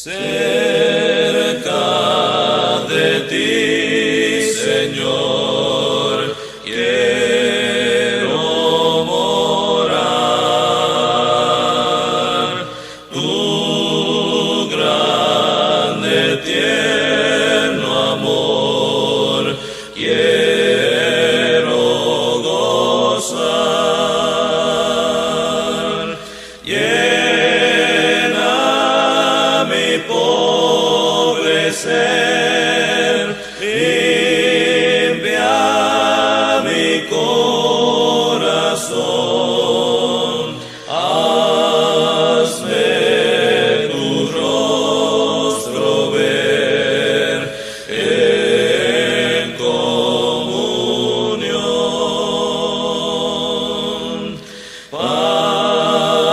Cerca de ti, Señor, quiero morar. Tu grande tierno amor quiero gozar. Llena mi pobre ser, limpia mi corazón, hazme tu rostro ver en comunión.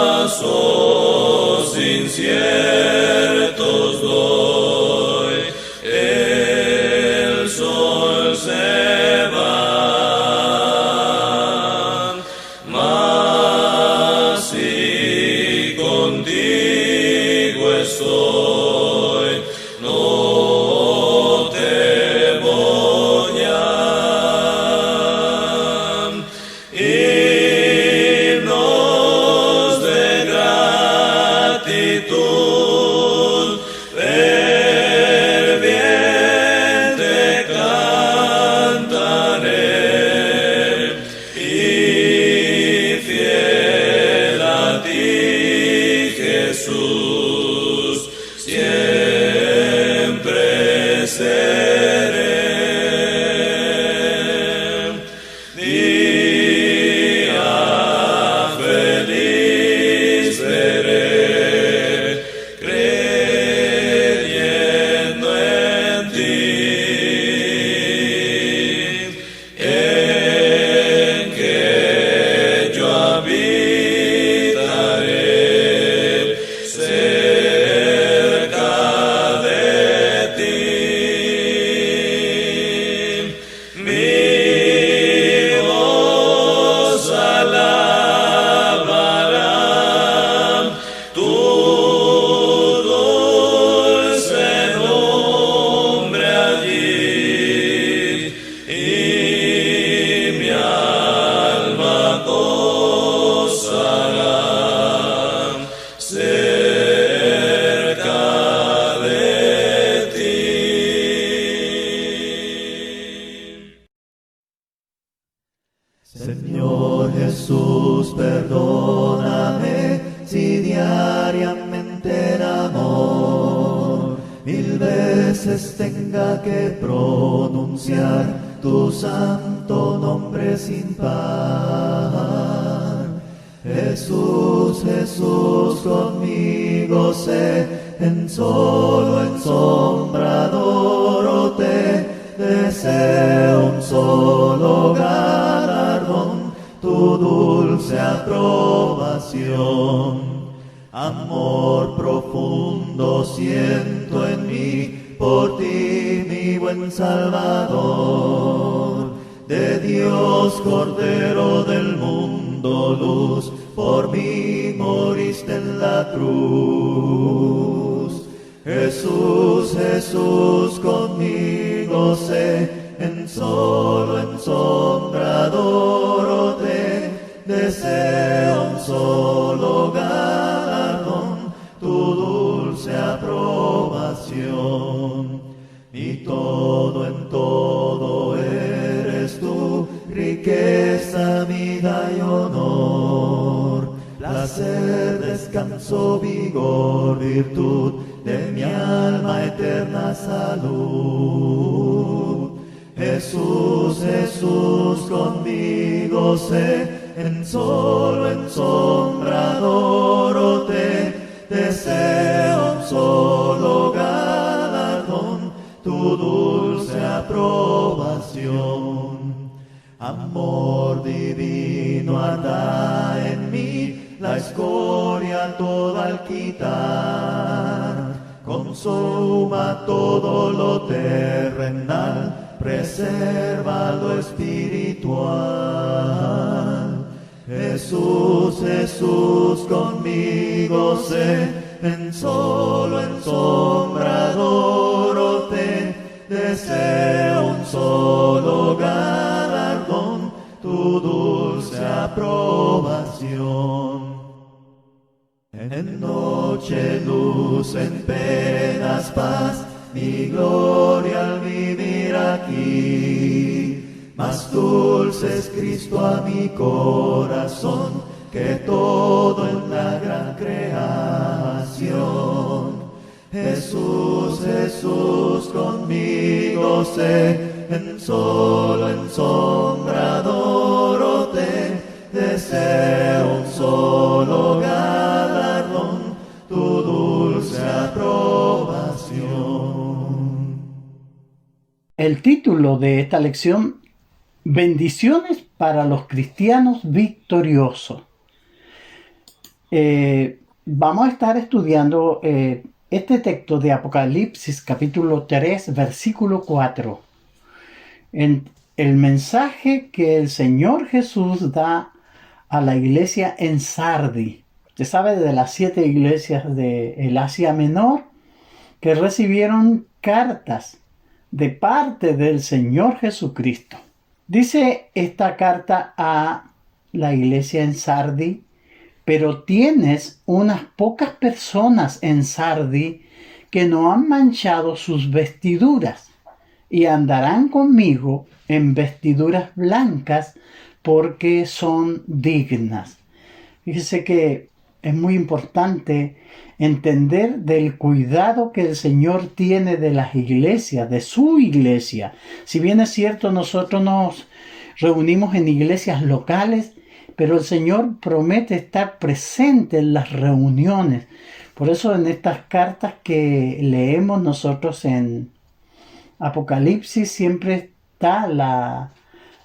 Pasos inciertos doy, el sol se va, mas si contigo estoy, no temo ya. Himnos de gratitud, ferviente cantaré, y fiel a ti, Jesús, siempre seré. Día feliz veré, creyendo en ti, en que yo habitaré cerca de ti. Mi voz alabará tu dulce nombre allí, y mi alma gozará cerca de ti. Señor Jesús, perdóname si diariamente en amor 1000 veces tenga que pronunciar tu santo nombre sin par. Jesús, Jesús, conmigo sé, en solo, en sombra adórote, deseo un solo galardón, tu dulce aprobación. Amor profundo siento en mí, por ti mi buen Salvador. De Dios, Cordero del mundo, luz, por mí moriste en la cruz. Jesús, Jesús, conmigo sé, en solo, en sombra adórote, deseo un solo galardón, tu dulce aprobación. Mi todo en todo eres tú, riqueza, vida y honor, placer, descanso, vigor, virtud de mi alma, eterna salud. Jesús, Jesús, conmigo sé, en solo, en sombra adórote, deseo un solo galardón, tu dulce aprobación. Amor divino arda en mí, la escoria toda al quitar, consuma todo lo terrenal, preserva lo espiritual. Jesús, Jesús, conmigo sé, en sombra adórote, deseo un solo galardón, tu dulce aprobación. En noche luz, en penas paz, mi gloria al vivir aquí. Más dulce es Cristo a mi corazón que todo en la gran creación. Jesús, Jesús, conmigo sé, en sombra adórote, deseo un solo galardón, tu dulce aprobación. El título de esta lección: Bendiciones para los cristianos victoriosos. Vamos a estar estudiando este texto de Apocalipsis capítulo 3 versículo 4. En el mensaje que el Señor Jesús da a la iglesia en Sardi. Usted sabe de las 7 iglesias del Asia Menor que recibieron cartas de parte del Señor Jesucristo. Dice esta carta a la iglesia en Sardi: pero tienes unas pocas personas en Sardi que no han manchado sus vestiduras y andarán conmigo en vestiduras blancas porque son dignas. Fíjese que es muy importante entender del cuidado que el Señor tiene de las iglesias, de su iglesia. Si bien es cierto, nosotros nos reunimos en iglesias locales, pero el Señor promete estar presente en las reuniones. Por eso en estas cartas que leemos nosotros en Apocalipsis siempre está la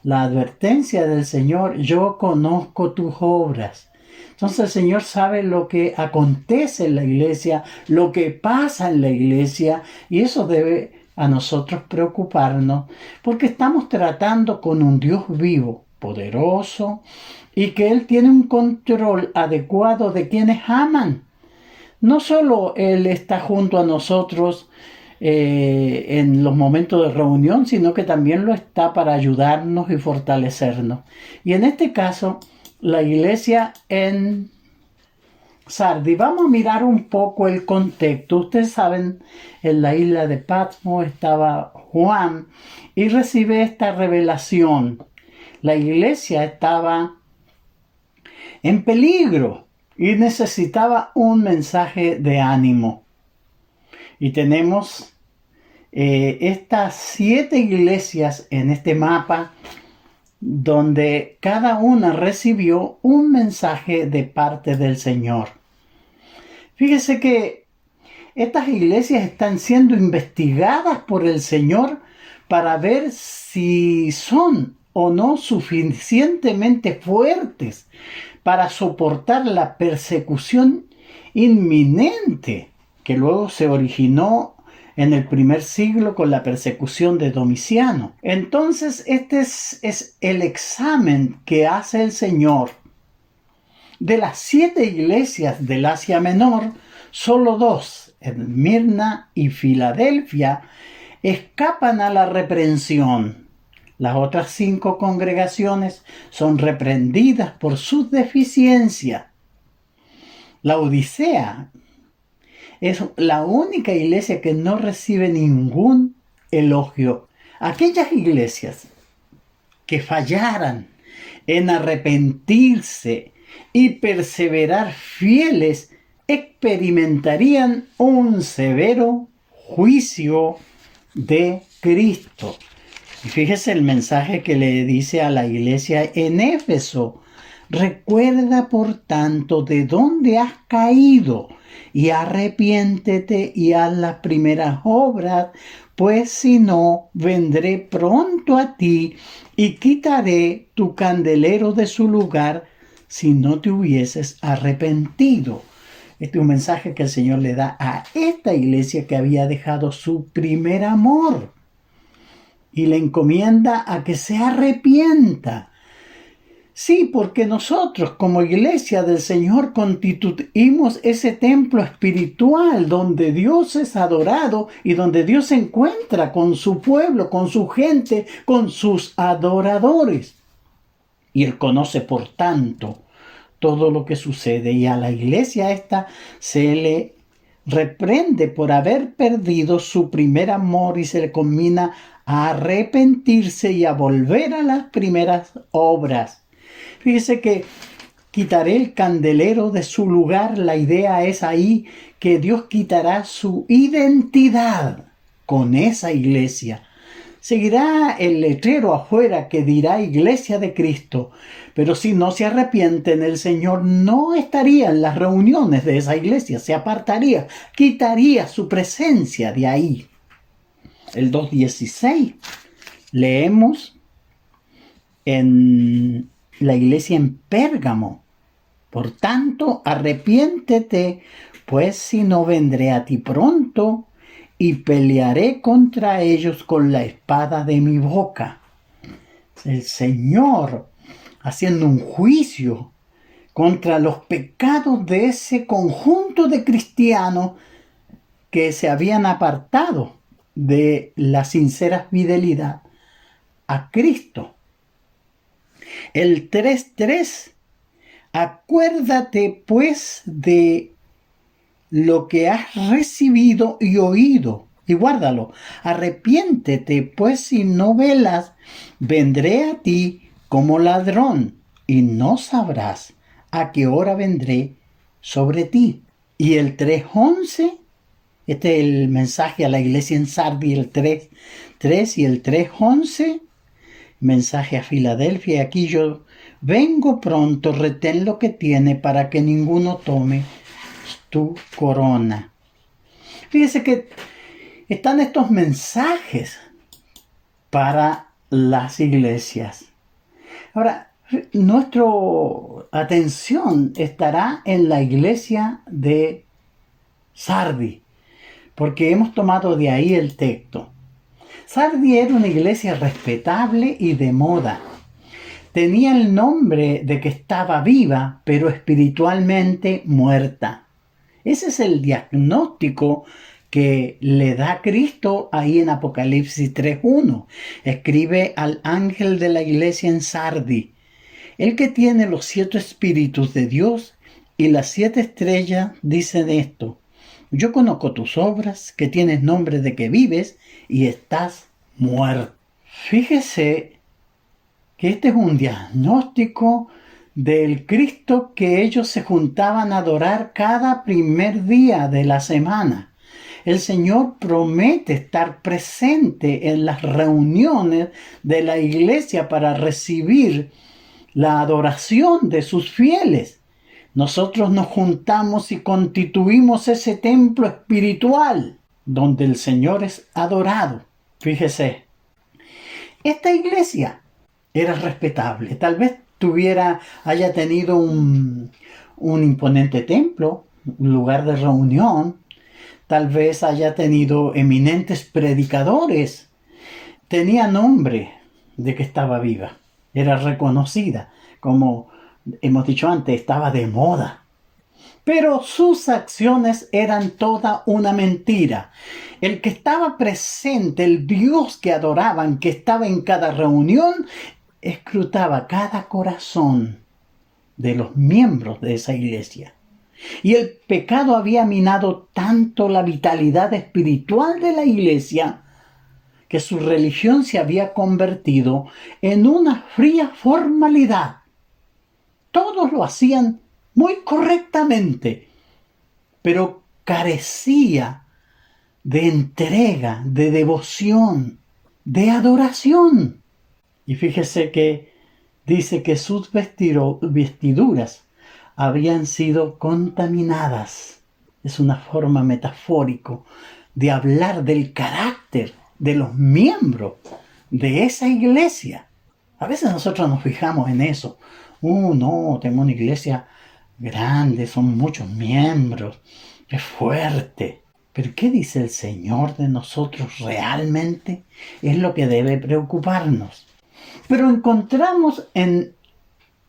advertencia del Señor: yo conozco tus obras. Entonces el Señor sabe lo que acontece en la iglesia, lo que pasa en la iglesia, y eso debe a nosotros preocuparnos, porque estamos tratando con un Dios vivo, poderoso, y que Él tiene un control adecuado de quienes aman. No solo Él está junto a nosotros en los momentos de reunión, sino que también lo está para ayudarnos y fortalecernos. Y en este caso, la iglesia en Sardi, vamos a mirar un poco el contexto. Ustedes saben, en la isla de Patmos estaba Juan y recibe esta revelación. La iglesia estaba en peligro y necesitaba un mensaje de ánimo. Y tenemos estas 7 iglesias en este mapa, donde cada una recibió un mensaje de parte del Señor. Fíjese que estas iglesias están siendo investigadas por el Señor para ver si son o no suficientemente fuertes para soportar la persecución inminente que luego se originó en el primer siglo con la persecución de Domiciano. Entonces este es el examen que hace el Señor. De las 7 iglesias del Asia Menor, solo 2, Esmirna y Filadelfia, escapan a la reprensión. Las otras 5 congregaciones son reprendidas por sus deficiencias. La Odisea es la única iglesia que no recibe ningún elogio. Aquellas iglesias que fallaran en arrepentirse y perseverar fieles experimentarían un severo juicio de Cristo. Y fíjese el mensaje que le dice a la iglesia en Éfeso: recuerda por tanto de dónde has caído y arrepiéntete y haz las primeras obras, pues si no, vendré pronto a ti y quitaré tu candelero de su lugar si no te hubieses arrepentido. Este es un mensaje que el Señor le da a esta iglesia que había dejado su primer amor y le encomienda a que se arrepienta. Sí, porque nosotros como iglesia del Señor constituimos ese templo espiritual donde Dios es adorado y donde Dios se encuentra con su pueblo, con su gente, con sus adoradores. Y Él conoce, por tanto, todo lo que sucede, y a la iglesia esta se le reprende por haber perdido su primer amor y se le conmina a arrepentirse y a volver a las primeras obras. Fíjese que quitaré el candelero de su lugar. La idea es ahí que Dios quitará su identidad con esa iglesia. Seguirá el letrero afuera que dirá Iglesia de Cristo, pero si no se arrepienten, el Señor no estaría en las reuniones de esa iglesia, se apartaría, quitaría su presencia de ahí. El 2:16 leemos en la iglesia en Pérgamo: por tanto, arrepiéntete, pues si no vendré a ti pronto y pelearé contra ellos con la espada de mi boca. El Señor haciendo un juicio contra los pecados de ese conjunto de cristianos que se habían apartado de la sincera fidelidad a Cristo. El 3:3: acuérdate pues de lo que has recibido y oído, y guárdalo. Arrepiéntete, pues si no velas, vendré a ti como ladrón, y no sabrás a qué hora vendré sobre ti. Y el 3:11, este es el mensaje a la iglesia en Sardi, el 3:3 y el 3:11, mensaje a Filadelfia. Aquí yo vengo pronto, retén lo que tiene para que ninguno tome tu corona. Fíjese que están estos mensajes para las iglesias. Ahora, nuestra atención estará en la iglesia de Sardi, porque hemos tomado de ahí el texto. Sardi era una iglesia respetable y de moda. Tenía el nombre de que estaba viva, pero espiritualmente muerta. Ese es el diagnóstico que le da Cristo ahí en Apocalipsis 3:1. Escribe al ángel de la iglesia en Sardi: el que tiene los 7 espíritus de Dios y las 7 estrellas, dicen esto: yo conozco tus obras, que tienes nombre de que vives y estás muerto. Fíjese que este es un diagnóstico del Cristo que ellos se juntaban a adorar cada primer día de la semana. El Señor promete estar presente en las reuniones de la iglesia para recibir la adoración de sus fieles. Nosotros nos juntamos y constituimos ese templo espiritual donde el Señor es adorado. Fíjese, esta iglesia era respetable. Tal vez haya tenido un imponente templo, un lugar de reunión. Tal vez haya tenido eminentes predicadores. Tenía nombre de que estaba viva. Era reconocida. Como hemos dicho antes, estaba de moda. Pero sus acciones eran toda una mentira. El que estaba presente, el Dios que adoraban, que estaba en cada reunión, escrutaba cada corazón de los miembros de esa iglesia. Y el pecado había minado tanto la vitalidad espiritual de la iglesia que su religión se había convertido en una fría formalidad. Todos lo hacían muy correctamente, pero carecía de entrega, de devoción, de adoración. Y fíjese que dice que sus vestiduras habían sido contaminadas. Es una forma metafórica de hablar del carácter de los miembros de esa iglesia. A veces nosotros nos fijamos en eso. No, tengo una iglesia grande, son muchos miembros, es fuerte. Pero ¿qué dice el Señor de nosotros realmente? Es lo que debe preocuparnos. Pero encontramos en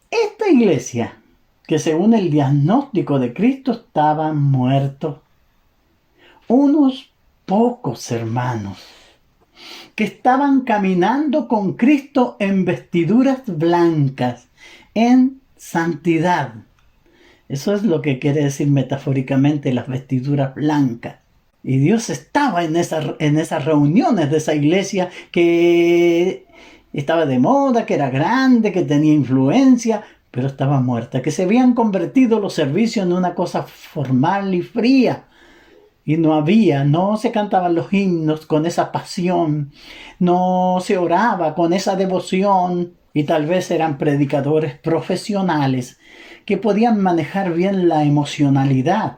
Esta iglesia, que según el diagnóstico de Cristo estaban muertos, unos pocos hermanos que estaban caminando con Cristo en vestiduras blancas, en santidad. Eso es lo que quiere decir metafóricamente las vestiduras blancas. Y Dios estaba en esas reuniones de esa iglesia que estaba de moda, que era grande, que tenía influencia, pero estaba muerta, que se habían convertido los servicios en una cosa formal y fría. Y no se cantaban los himnos con esa pasión, no se oraba con esa devoción, y tal vez eran predicadores profesionales que podían manejar bien la emocionalidad.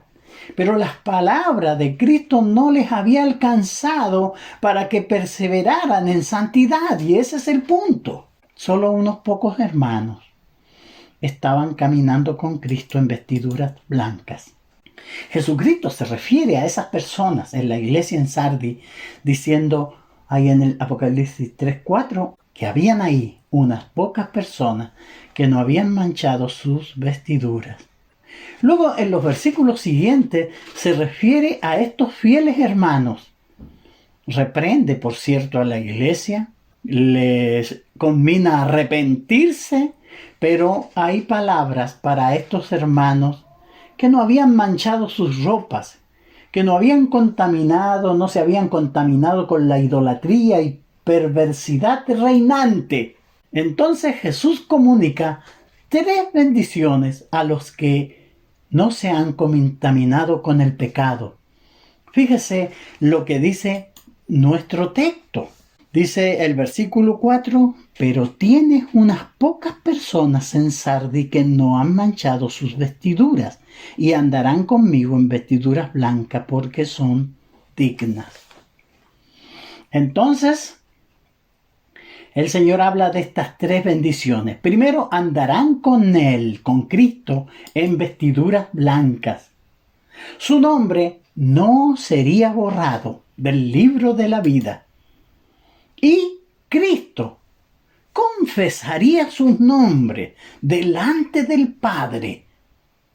Pero las palabras de Cristo no les había alcanzado para que perseveraran en santidad, y ese es el punto. Solo unos pocos hermanos estaban caminando con Cristo en vestiduras blancas. Jesucristo se refiere a esas personas en la iglesia en Sardi, diciendo ahí en el Apocalipsis 3:4 que habían ahí unas pocas personas que no habían manchado sus vestiduras. Luego, en los versículos siguientes, se refiere a estos fieles hermanos. Reprende, por cierto, a la iglesia, les conmina a arrepentirse, pero hay palabras para estos hermanos que no habían manchado sus ropas, que no se habían contaminado con la idolatría y perversidad reinante. Entonces Jesús comunica 3 bendiciones a los que no se han contaminado con el pecado. Fíjese lo que dice nuestro texto. Dice el versículo 4, pero tienes unas pocas personas en Sardi que no han manchado sus vestiduras y andarán conmigo en vestiduras blancas porque son dignas. Entonces, el Señor habla de estas 3 bendiciones. Primero, andarán con Él, con Cristo, en vestiduras blancas. Su nombre no sería borrado del libro de la vida. Y Cristo confesaría su nombre delante del Padre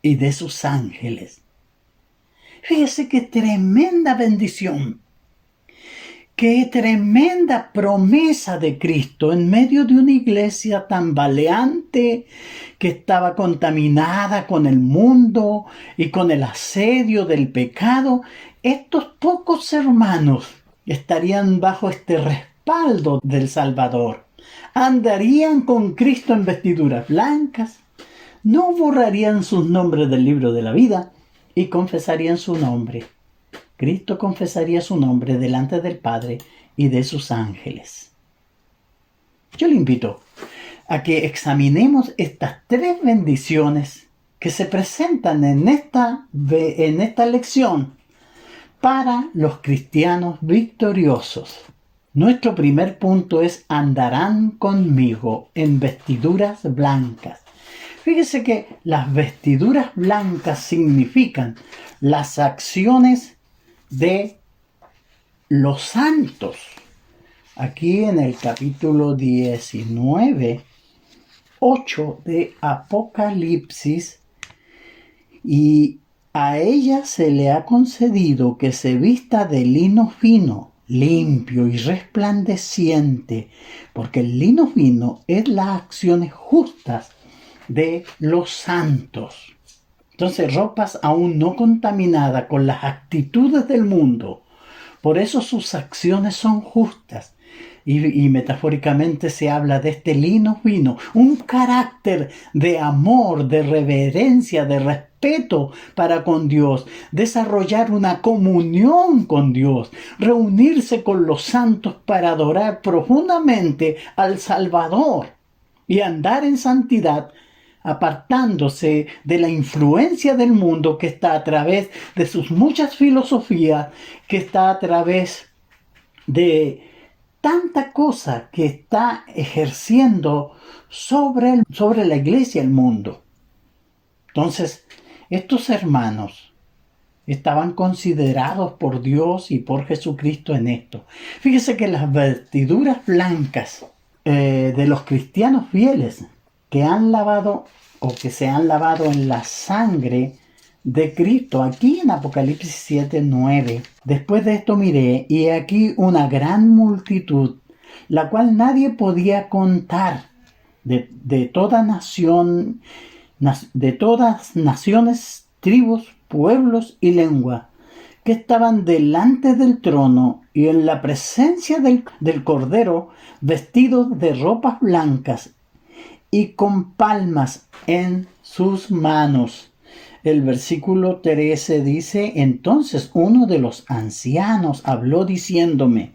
y de sus ángeles. Fíjese qué tremenda bendición. Qué tremenda promesa de Cristo en medio de una iglesia tambaleante que estaba contaminada con el mundo y con el asedio del pecado. Estos pocos hermanos estarían bajo este respaldo del Salvador. Andarían con Cristo en vestiduras blancas, no borrarían sus nombres del libro de la vida y confesarían su nombre. Cristo confesaría su nombre delante del Padre y de sus ángeles. Yo le invito a que examinemos estas 3 bendiciones que se presentan en esta lección para los cristianos victoriosos. Nuestro primer punto es: andarán conmigo en vestiduras blancas. Fíjese que las vestiduras blancas significan las acciones de los santos. Aquí en el capítulo 19, 8 de Apocalipsis, y a ella se le ha concedido que se vista de lino fino, limpio y resplandeciente, porque el lino fino es las acciones justas de los santos. Entonces, ropas aún no contaminadas con las actitudes del mundo. Por eso sus acciones son justas. Y metafóricamente se habla de este lino fino, un carácter de amor, de reverencia, de respeto para con Dios, desarrollar una comunión con Dios, reunirse con los santos para adorar profundamente al Salvador y andar en santidad, apartándose de la influencia del mundo que está a través de sus muchas filosofías, que está a través de tanta cosa que está ejerciendo sobre la iglesia y el mundo. Entonces, estos hermanos estaban considerados por Dios y por Jesucristo en esto. Fíjese que las vestiduras blancas de los cristianos fieles que han lavado o que se han lavado en la sangre de Cristo. Aquí en Apocalipsis 7:9. Después de esto miré, y aquí una gran multitud, la cual nadie podía contar, de toda nación, de todas naciones, tribus, pueblos y lengua, que estaban delante del trono y en la presencia del Cordero, vestidos de ropas blancas y con palmas en sus manos. El versículo 13 dice: entonces uno de los ancianos habló diciéndome: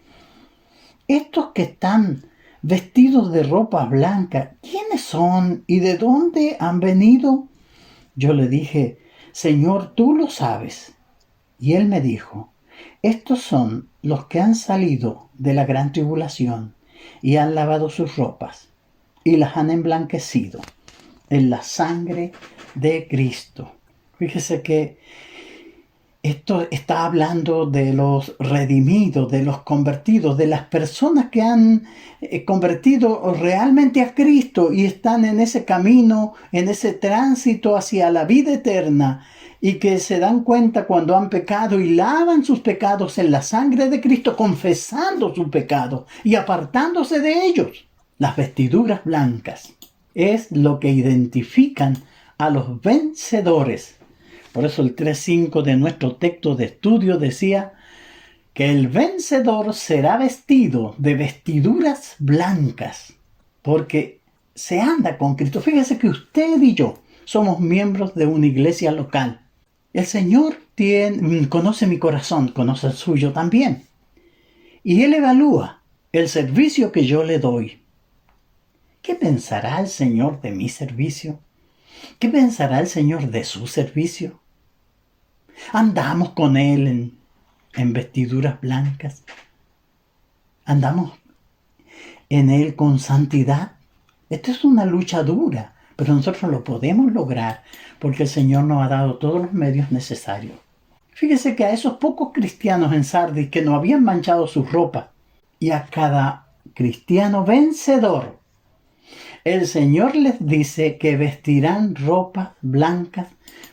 estos que están vestidos de ropa blanca, ¿quiénes son y de dónde han venido? Yo le dije: Señor, tú lo sabes. Y él me dijo: estos son los que han salido de la gran tribulación y han lavado sus ropas y las han emblanquecido en la sangre de Cristo. Fíjese que esto está hablando de los redimidos, de los convertidos, de las personas que han convertido realmente a Cristo y están en ese camino, en ese tránsito hacia la vida eterna, y que se dan cuenta cuando han pecado y lavan sus pecados en la sangre de Cristo, confesando su pecado y apartándose de ellos. Las vestiduras blancas es lo que identifican a los vencedores. Por eso el 3.5 de nuestro texto de estudio decía que el vencedor será vestido de vestiduras blancas, porque se anda con Cristo. Fíjese que usted y yo somos miembros de una iglesia local. El Señor conoce mi corazón, conoce el suyo también. Y Él evalúa el servicio que yo le doy. ¿Qué pensará el Señor de mi servicio? ¿Qué pensará el Señor de su servicio? ¿Andamos con Él en vestiduras blancas? ¿Andamos en Él con santidad? Esta es una lucha dura, pero nosotros lo podemos lograr porque el Señor nos ha dado todos los medios necesarios. Fíjese que a esos pocos cristianos en Sardis que no habían manchado su ropa, y a cada cristiano vencedor, el Señor les dice que vestirán ropas blancas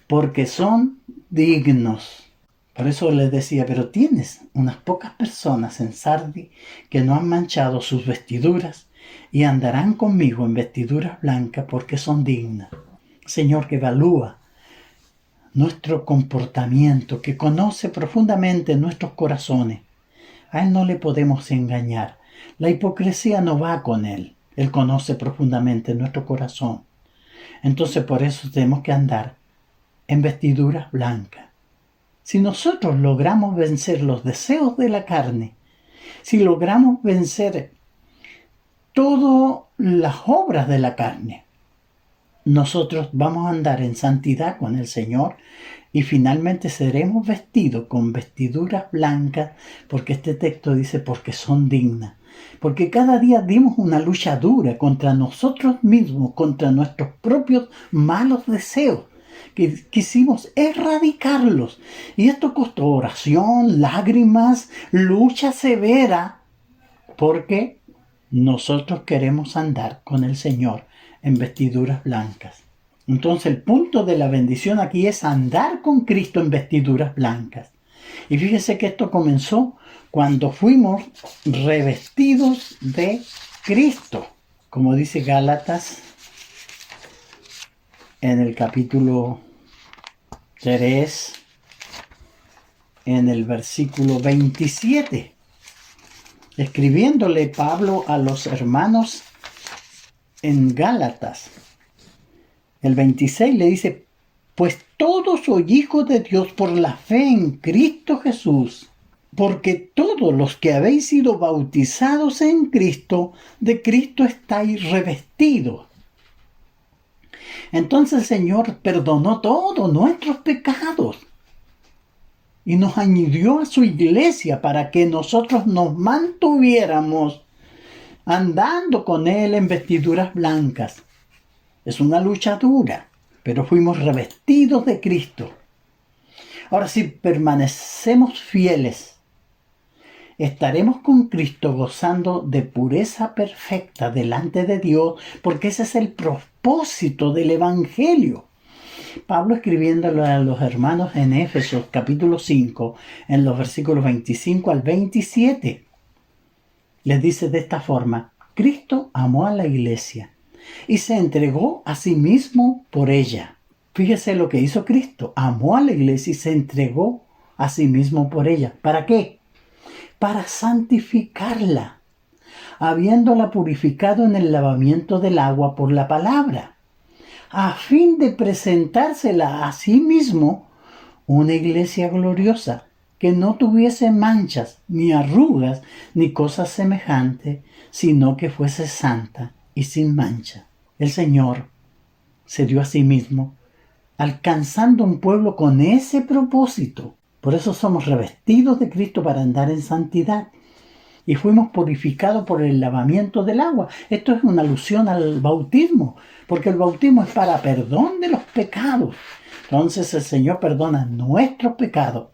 porque son dignos. Por eso les decía, pero tienes unas pocas personas en Sardis que no han manchado sus vestiduras y andarán conmigo en vestiduras blancas porque son dignas. Señor, que evalúa nuestro comportamiento, que conoce profundamente nuestros corazones. A Él no le podemos engañar. La hipocresía no va con Él. Él conoce profundamente nuestro corazón. Entonces por eso tenemos que andar en vestiduras blancas. Si nosotros logramos vencer los deseos de la carne, si logramos vencer todas las obras de la carne, nosotros vamos a andar en santidad con el Señor y finalmente seremos vestidos con vestiduras blancas, porque este texto dice porque son dignas. Porque cada día dimos una lucha dura contra nosotros mismos, contra nuestros propios malos deseos, que quisimos erradicarlos. Y esto costó oración, lágrimas, lucha severa, porque nosotros queremos andar con el Señor en vestiduras blancas. Entonces el punto de la bendición aquí es andar con Cristo en vestiduras blancas. Y fíjese que esto comenzó cuando fuimos revestidos de Cristo. Como dice Gálatas en el capítulo 3, en el versículo 27. Escribiéndole Pablo a los hermanos en Gálatas, el 26 le dice: pues todos sois hijos de Dios por la fe en Cristo Jesús, porque todos los que habéis sido bautizados en Cristo, de Cristo estáis revestidos. Entonces el Señor perdonó todos nuestros pecados y nos añadió a su iglesia para que nosotros nos mantuviéramos andando con Él en vestiduras blancas. Es una lucha dura, pero fuimos revestidos de Cristo. Ahora, si permanecemos fieles, estaremos con Cristo gozando de pureza perfecta delante de Dios, porque ese es el propósito propósito del Evangelio. Pablo, escribiéndole a los hermanos en Éfesos capítulo 5, en los versículos 25 al 27, les dice de esta forma: Cristo amó a la iglesia y se entregó a sí mismo por ella. Fíjese lo que hizo Cristo: amó a la iglesia y se entregó a sí mismo por ella. ¿Para qué? Para santificarla, habiéndola purificado en el lavamiento del agua por la palabra, a fin de presentársela a sí mismo una iglesia gloriosa, que no tuviese manchas, ni arrugas, ni cosas semejantes, sino que fuese santa y sin mancha. El Señor se dio a sí mismo, alcanzando un pueblo con ese propósito. Por eso somos revestidos de Cristo para andar en santidad. Y fuimos purificados por el lavamiento del agua. Esto es una alusión al bautismo, porque el bautismo es para perdón de los pecados. Entonces el Señor perdona nuestros pecados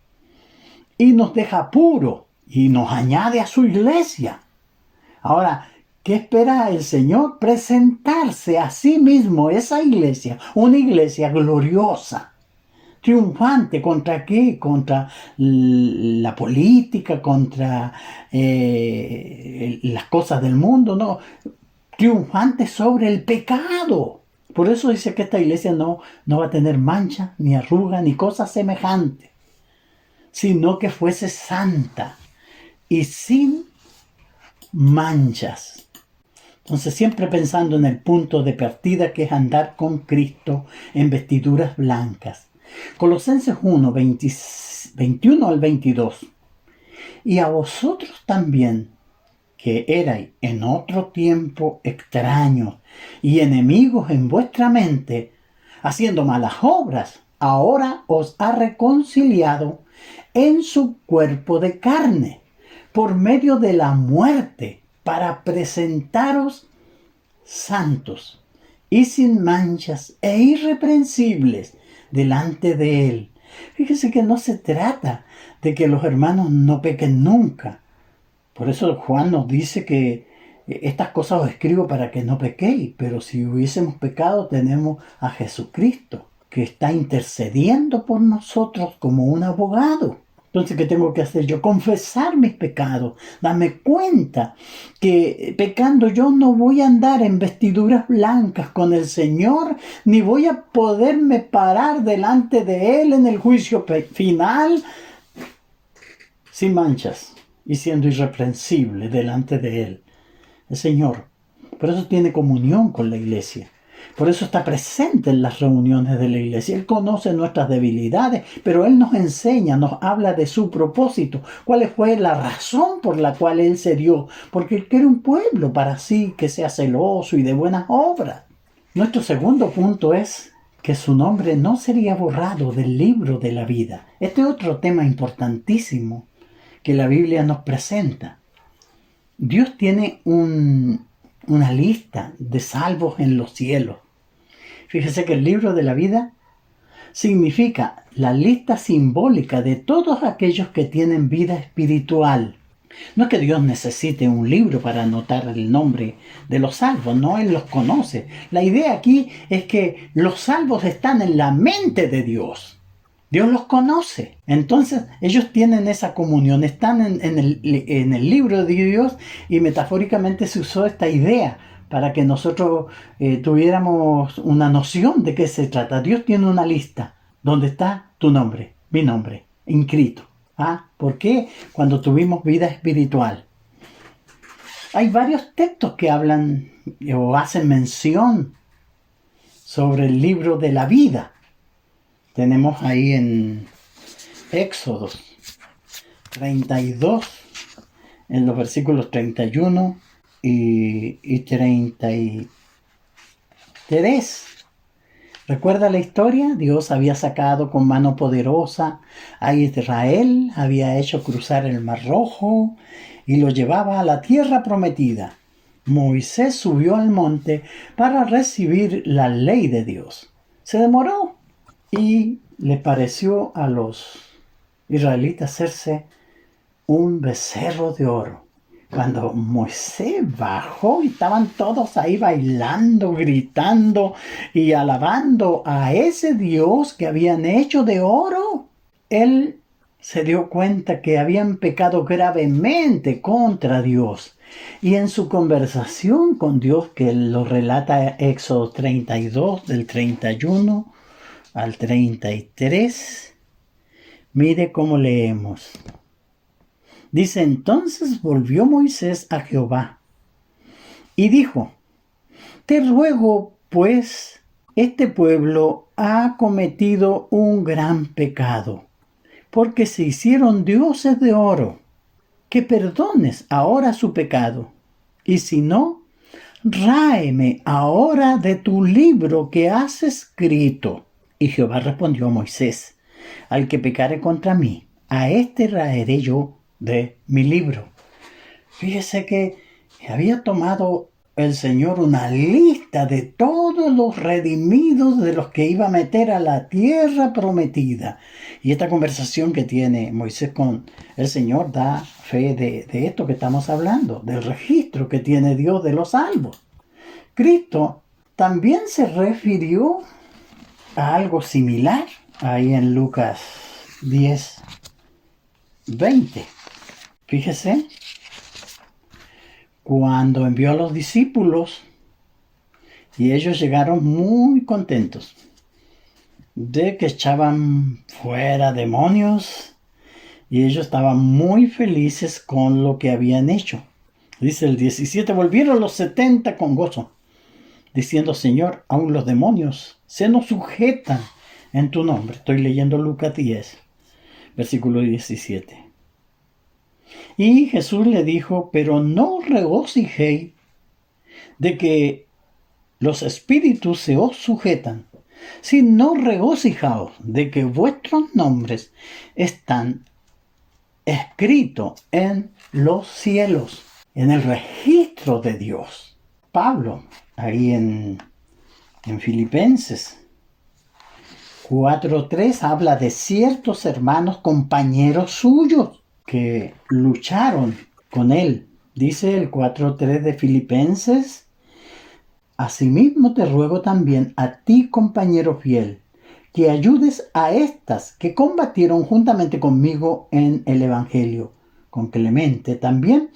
y nos deja puros y nos añade a su iglesia. Ahora, ¿qué espera el Señor? Presentarse a sí mismo, esa iglesia, una iglesia gloriosa, triunfante. ¿Contra qué? Contra la política, contra las cosas del mundo, no. Triunfante sobre el pecado. Por eso dice que esta iglesia no va a tener mancha, ni arruga, ni cosa semejante, sino que fuese santa y sin manchas. Entonces, siempre pensando en el punto de partida, que es andar con Cristo en vestiduras blancas. Colosenses 1, 21 al 22. Y a vosotros también, que erais en otro tiempo extraños y enemigos en vuestra mente, haciendo malas obras, ahora os ha reconciliado en su cuerpo de carne, por medio de la muerte, para presentaros santos y sin manchas e irreprensibles delante de Él. Fíjese que no se trata de que los hermanos no pequen nunca. Por eso Juan nos dice que estas cosas os escribo para que no pequéis. Pero si hubiésemos pecado, tenemos a Jesucristo, que está intercediendo por nosotros como un abogado. Entonces, ¿qué tengo que hacer yo? Confesar mis pecados, darme cuenta que pecando yo no voy a andar en vestiduras blancas con el Señor, ni voy a poderme parar delante de Él en el juicio final sin manchas y siendo irreprensible delante de Él. El Señor, por eso tiene comunión con la iglesia. Por eso está presente en las reuniones de la iglesia. Él conoce nuestras debilidades, pero Él nos enseña, nos habla de su propósito. ¿Cuál fue la razón por la cual Él se dio? Porque Él quiere un pueblo para sí que sea celoso y de buenas obras. Nuestro segundo punto es que su nombre no sería borrado del libro de la vida. Este es otro tema importantísimo que la Biblia nos presenta. Dios tiene una lista de salvos en los cielos. Fíjese que el libro de la vida significa la lista simbólica de todos aquellos que tienen vida espiritual. No es que Dios necesite un libro para anotar el nombre de los salvos, no, Él los conoce. La idea aquí es que los salvos están en la mente de Dios. Dios los conoce. Entonces ellos tienen esa comunión, están en el libro de Dios, y metafóricamente se usó esta idea para que nosotros tuviéramos una noción de qué se trata. Dios tiene una lista donde está tu nombre, mi nombre, inscrito. ¿Por qué? Cuando tuvimos vida espiritual. Hay varios textos que hablan o hacen mención sobre el libro de la vida. Tenemos ahí en Éxodo 32, en los versículos 31 y 33. ¿Recuerda la historia? Dios había sacado con mano poderosa a Israel, había hecho cruzar el Mar Rojo y lo llevaba a la tierra prometida. Moisés subió al monte para recibir la ley de Dios. Se demoró y le pareció a los israelitas hacerse un becerro de oro. cuando Moisés bajó y estaban todos ahí bailando, gritando y alabando a ese Dios que habían hecho de oro, él se dio cuenta que habían pecado gravemente contra Dios. Y en su conversación con Dios, que lo relata Éxodo 32, del 31 al 33, mire cómo leemos. Dice: entonces volvió Moisés a Jehová y dijo: te ruego, pues, este pueblo ha cometido un gran pecado, porque se hicieron dioses de oro, que perdones ahora su pecado, y si no, ráeme ahora de tu libro que has escrito. Y Jehová respondió a Moisés: al que pecare contra mí, a éste raeré yo de mi libro. Fíjese que había tomado el Señor una lista de todos los redimidos de los que iba a meter a la tierra prometida. Y esta conversación que tiene Moisés con el Señor da fe de esto que estamos hablando, del registro que tiene Dios de los salvos. Cristo también se refirió a algo similar ahí en Lucas 10, 20. Fíjese, cuando envió a los discípulos y ellos llegaron muy contentos de que echaban fuera demonios y ellos estaban muy felices con lo que habían hecho. Dice el 17, volvieron los 70 con gozo, diciendo: Señor, aún los demonios se nos sujetan en tu nombre. Estoy leyendo Lucas 10, versículo 17. Y Jesús le dijo: pero no regocijéis de que los espíritus se os sujetan, sino regocijaos de que vuestros nombres están escritos en los cielos, en el registro de Dios. Pablo, ahí en Filipenses 4:3, habla de ciertos hermanos compañeros suyos que lucharon con él. Dice el 4:3 de Filipenses: asimismo te ruego también a ti, compañero fiel, que ayudes a estas que combatieron juntamente conmigo en el Evangelio, con Clemente también,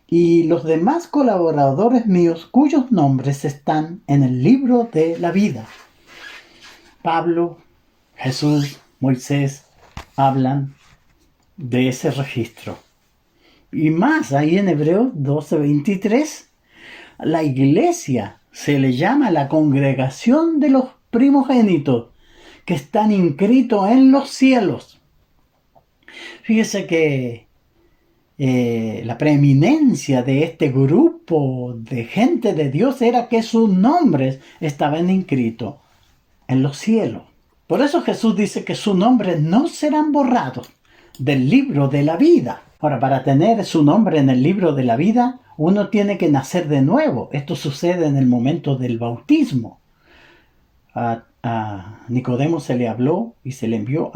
y los demás colaboradores míos cuyos nombres están en el libro de la vida. Pablo, Jesús, Moisés hablan de ese registro. Y más, ahí en Hebreos 12:23, la iglesia se le llama la congregación de los primogénitos que están inscritos en los cielos. Fíjese que la preeminencia de este grupo de gente de Dios era que sus nombres estaban inscritos en los cielos. Por eso Jesús dice que sus nombres no serán borrados del libro de la vida. Ahora, para tener su nombre en el libro de la vida, uno tiene que nacer de nuevo. Esto sucede en el momento del bautismo. A Nicodemo se le habló y se le envió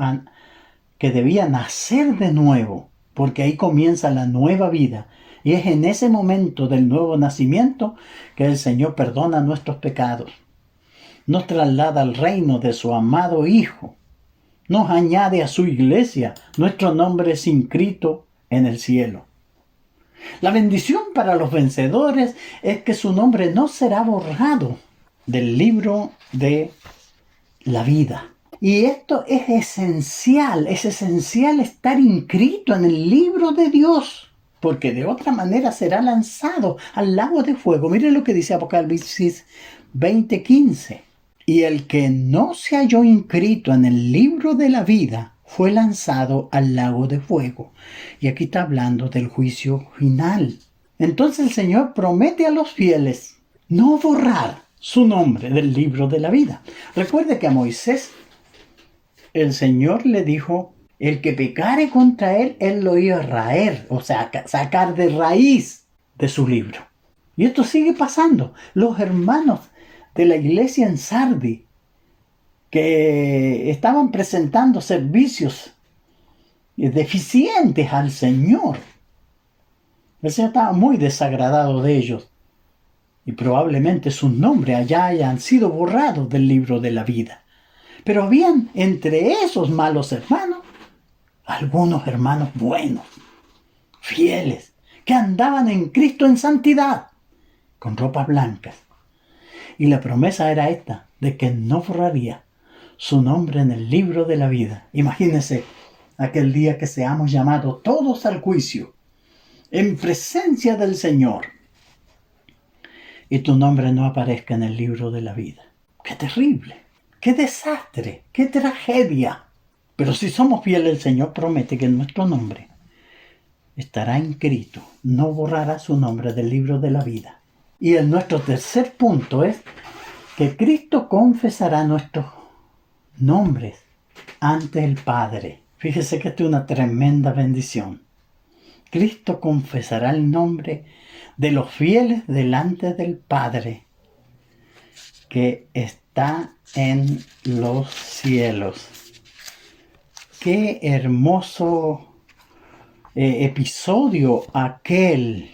que debía nacer de nuevo, porque ahí comienza la nueva vida. Y es en ese momento del nuevo nacimiento que el Señor perdona nuestros pecados, nos traslada al reino de su amado Hijo, nos añade a su iglesia, nuestro nombre es inscrito en el cielo. La bendición para los vencedores es que su nombre no será borrado del libro de la vida. Y esto es esencial estar inscrito en el libro de Dios, porque de otra manera será lanzado al lago de fuego. Mire lo que dice Apocalipsis 20:15. Y el que no se halló inscrito en el libro de la vida fue lanzado al lago de fuego. Y aquí está hablando del juicio final. Entonces el Señor promete a los fieles no borrar su nombre del libro de la vida. Recuerde que a Moisés el Señor le dijo: el que pecare contra él, él lo iba a raer, o sea, sacar de raíz de su libro. Y esto sigue pasando. Los hermanos de la iglesia en Sardi, que estaban presentando servicios deficientes al Señor, El Señor estaba muy desagradado de ellos y probablemente sus nombres allá hayan sido borrados del libro de la vida. Pero habían entre esos malos hermanos algunos hermanos buenos, fieles, que andaban en Cristo en santidad, con ropas blancas. Y la promesa era esta, de que no borraría su nombre en el libro de la vida. Imagínense aquel día que seamos llamados todos al juicio, en presencia del Señor, y tu nombre no aparezca en el libro de la vida. ¡Qué terrible! ¡Qué desastre! ¡Qué tragedia! Pero si somos fieles, el Señor promete que nuestro nombre estará inscrito, no borrará su nombre del libro de la vida. Y nuestro tercer punto es que Cristo confesará nuestros nombres ante el Padre. Fíjese que esto es una tremenda bendición. Cristo confesará el nombre de los fieles delante del Padre que está en los cielos. Qué hermoso episodio aquel.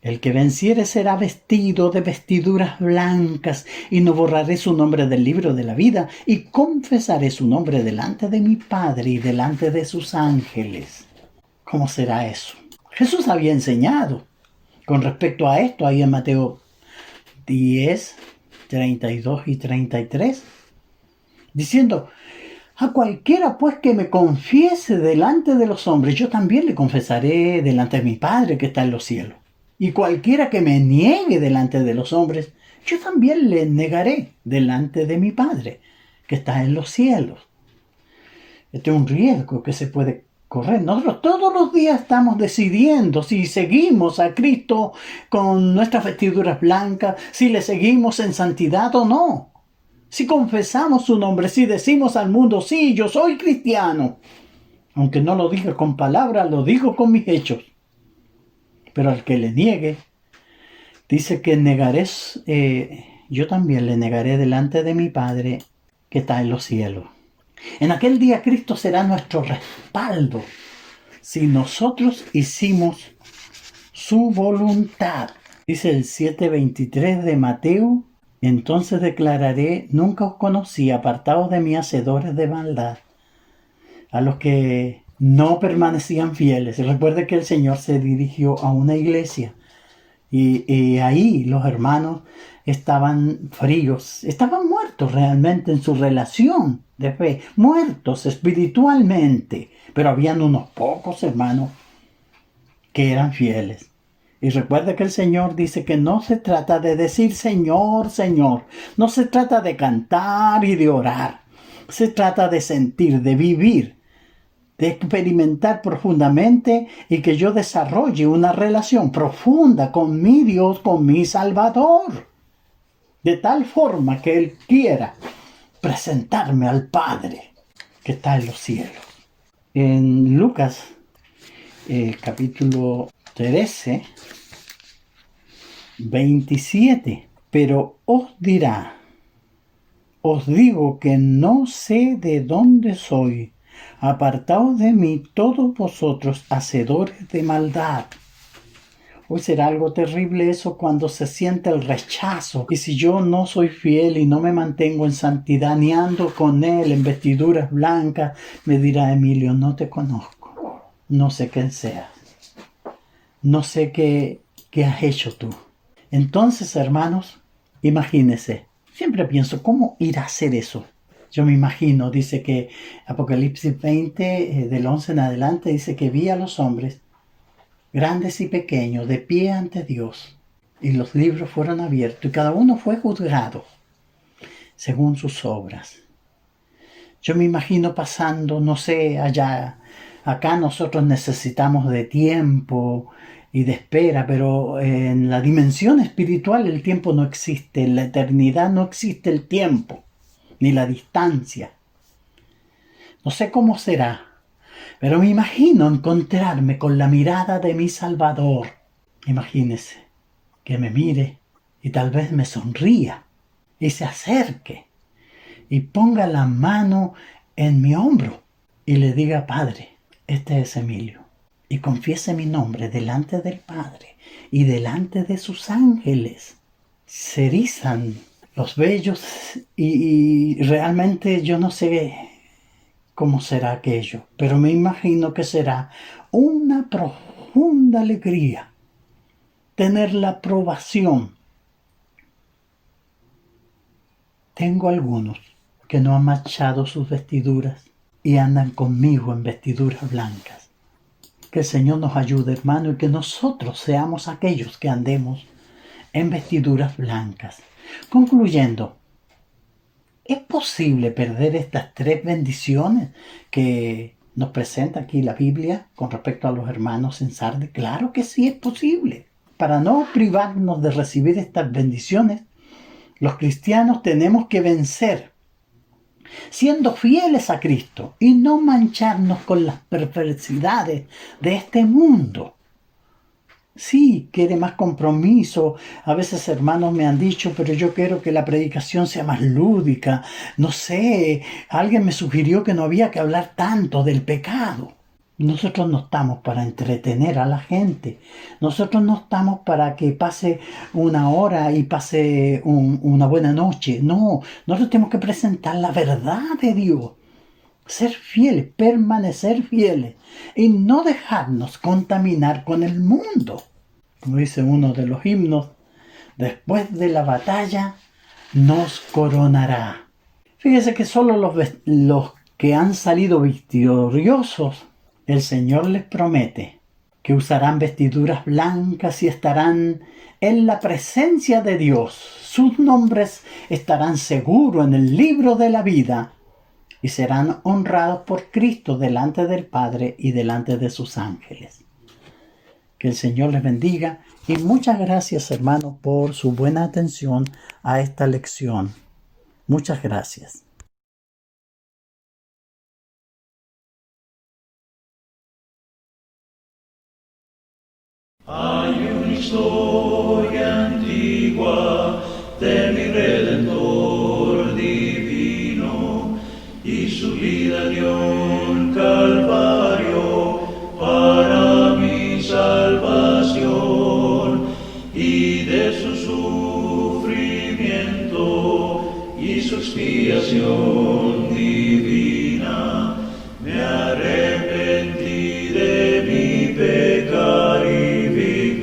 El que venciere será vestido de vestiduras blancas, y no borraré su nombre del libro de la vida, y confesaré su nombre delante de mi Padre y delante de sus ángeles. ¿Cómo será eso? Jesús había enseñado con respecto a esto ahí en Mateo 10, 32 y 33, diciendo: a cualquiera pues que me confiese delante de los hombres, yo también le confesaré delante de mi Padre que está en los cielos. Y cualquiera que me niegue delante de los hombres, yo también le negaré delante de mi Padre que está en los cielos. Este es un riesgo que se puede correr. Nosotros todos los días estamos decidiendo si seguimos a Cristo con nuestras vestiduras blancas, si le seguimos en santidad o no. Si confesamos su nombre, si decimos al mundo: sí, yo soy cristiano. Aunque no lo diga con palabras, lo digo con mis hechos. Pero al que le niegue, dice que negaré, yo también le negaré delante de mi Padre que está en los cielos. En aquel día Cristo será nuestro respaldo si nosotros hicimos su voluntad. Dice el 7:23 de Mateo: entonces declararé: nunca os conocí, apartados de mí, hacedores de maldad. A los que no permanecían fieles. Recuerde que el Señor se dirigió a una iglesia y ahí los hermanos estaban fríos, estaban muertos realmente en su relación de fe, muertos espiritualmente, pero habían unos pocos hermanos que eran fieles. Y recuerde que el Señor dice que no se trata de decir Señor, Señor, no se trata de cantar y de orar, se trata de sentir, de vivir, de experimentar profundamente, y que yo desarrolle una relación profunda con mi Dios, con mi Salvador, de tal forma que Él quiera presentarme al Padre que está en los cielos. En Lucas capítulo 13, 27, pero os digo que no sé de dónde soy. Apartaos de mí todos vosotros, hacedores de maldad. Hoy será algo terrible eso cuando se siente el rechazo. Y si yo no soy fiel y no me mantengo en santidad, ni ando con Él en vestiduras blancas, me dirá: Emilio, no te conozco. No sé quién seas. No sé qué has hecho tú. Entonces, hermanos, imagínense. Siempre pienso, ¿cómo ir a hacer eso? Yo me imagino, dice que Apocalipsis 20, del 11 en adelante, dice que vi a los hombres, grandes y pequeños, de pie ante Dios. Y los libros fueron abiertos y cada uno fue juzgado según sus obras. Yo me imagino pasando, no sé, allá. Acá nosotros necesitamos de tiempo y de espera, pero en la dimensión espiritual el tiempo no existe. En la eternidad no existe el tiempo ni la distancia. No sé cómo será, pero me imagino encontrarme con la mirada de mi Salvador. Imagínese que me mire y tal vez me sonría y se acerque y ponga la mano en mi hombro y le diga: Padre, este es Emilio. y confiese mi nombre delante del Padre y delante de sus ángeles, se erizan los vellos y realmente yo no sé cómo será aquello, pero me imagino que será una profunda alegría tener la aprobación. Tengo algunos que no han manchado sus vestiduras y andan conmigo en vestiduras blancas. Que el Señor nos ayude, hermano, y que nosotros seamos aquellos que andemos en vestiduras blancas. Concluyendo, ¿es posible perder estas 3 bendiciones que nos presenta aquí la Biblia con respecto a los hermanos en Sardes? Claro que sí es posible. Para no privarnos de recibir estas bendiciones, los cristianos tenemos que vencer siendo fieles a Cristo y no mancharnos con las perversidades de este mundo. Sí, quiere más compromiso. A veces hermanos me han dicho, pero yo quiero que la predicación sea más lúdica. No sé, alguien me sugirió que no había que hablar tanto del pecado. Nosotros no estamos para entretener a la gente. Nosotros no estamos para que pase una hora y pase una buena noche. No, nosotros tenemos que presentar la verdad de Dios. Ser fieles, permanecer fieles y no dejarnos contaminar con el mundo. Como dice uno de los himnos, después de la batalla nos coronará. Fíjese que solo los que han salido victoriosos, el Señor les promete que usarán vestiduras blancas y estarán en la presencia de Dios. Sus nombres estarán seguros en el libro de la vida y serán honrados por Cristo delante del Padre y delante de sus ángeles. Que el Señor les bendiga y muchas gracias, hermanos, por su buena atención a esta lección. Muchas gracias. Hay una historia antigua de mi Redentor divino y su vida dio en Calvario para mi salvación, y de su sufrimiento y su expiación divina me arrepentí de mi pecado y victorioso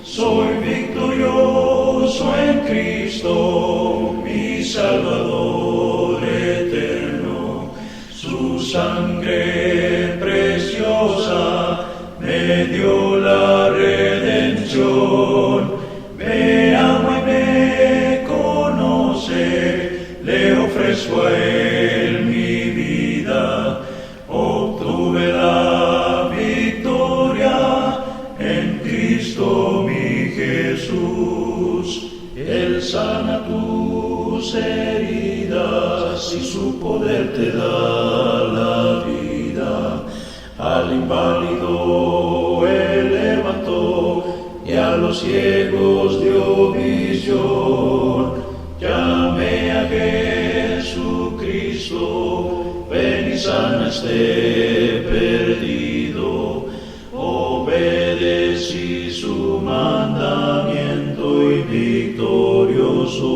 soy victorioso en Cristo, mi Salvador eterno. Su sangre preciosa me dio la redención, me ama y me conoce, le ofrezco a él mi vida, obtuve la victoria en Cristo mi Jesús. Él sana tus heridas y su poder te da la vida. Al inválido él levantó y a los ciegos dio visión. Llame a Jesucristo, ven y sana este perdido. Obedecí su mandamiento y victorioso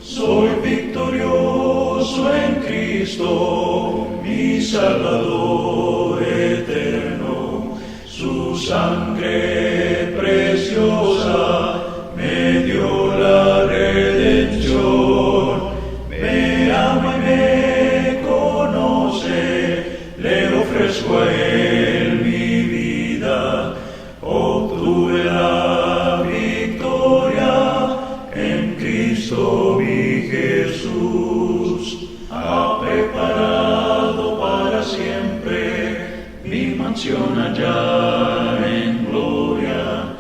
soy victorioso en Cristo, mi Salvador eterno. Su sangre preciosa me dio la redención, me ama y me conoce, le ofrezco a él mi vida, obtuve la victoria en Cristo mi Jesús. Ha preparado para siempre mi mansión allá en gloria,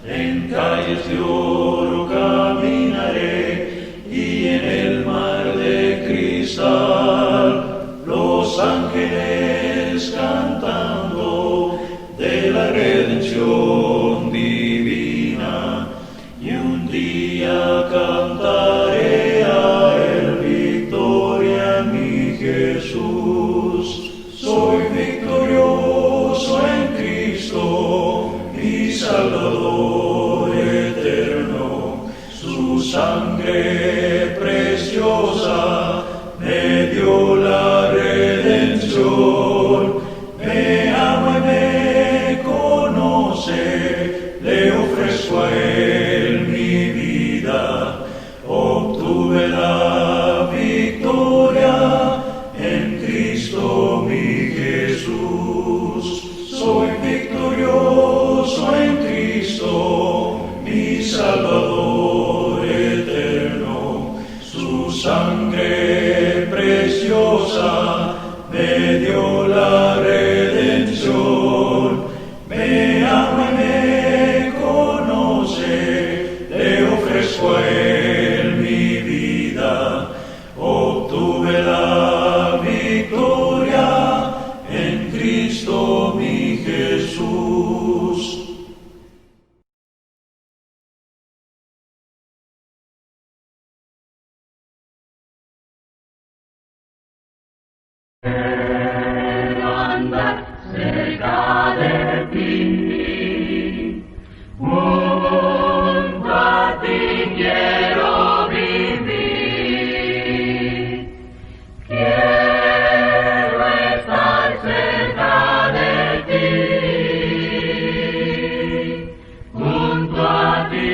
en calles de oro caminaré y en el mar de cristal los ángeles cantando de la redención divina, y un día cantaré a él victoria en mi Jesús. sangre preciosa me dio la redención. Me ama y me conoce, le ofrezco a él mi vida. Obtuve la victoria en Cristo mi Jesús. Soy victorioso en Cristo, mi Salvador eterno. Su sangre preciosa me dio la redención. Me ama y me conoce, le ofrezco a él mi vida. Obtuve la victoria en Cristo mi Jesús. Andar cerca de ti, junto a ti quiero vivir. Quiero estar cerca de ti, junto a ti,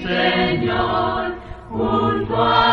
Señor, junto a